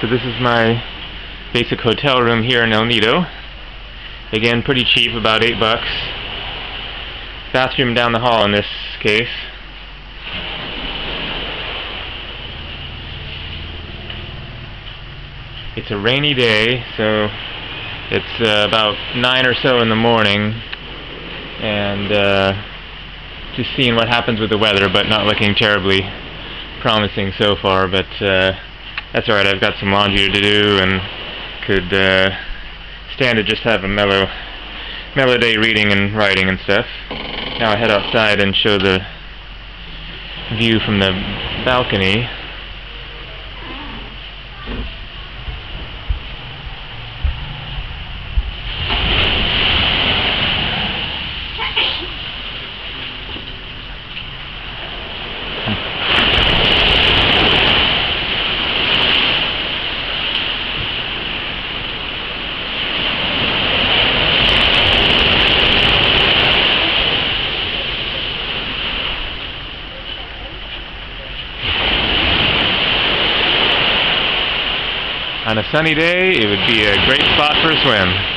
So this is my basic hotel room here in El Nido. Again, pretty cheap, about $8. Bathroom down the hall in this case. It's a rainy day, so it's about 9 or so in the morning, and just seeing what happens with the weather, but not looking terribly promising so far. But that's alright, I've got some laundry to do and could stand to just have a mellow day reading and writing and stuff. Now I head outside and show the view from the balcony. On a sunny day, it would be a great spot for a swim.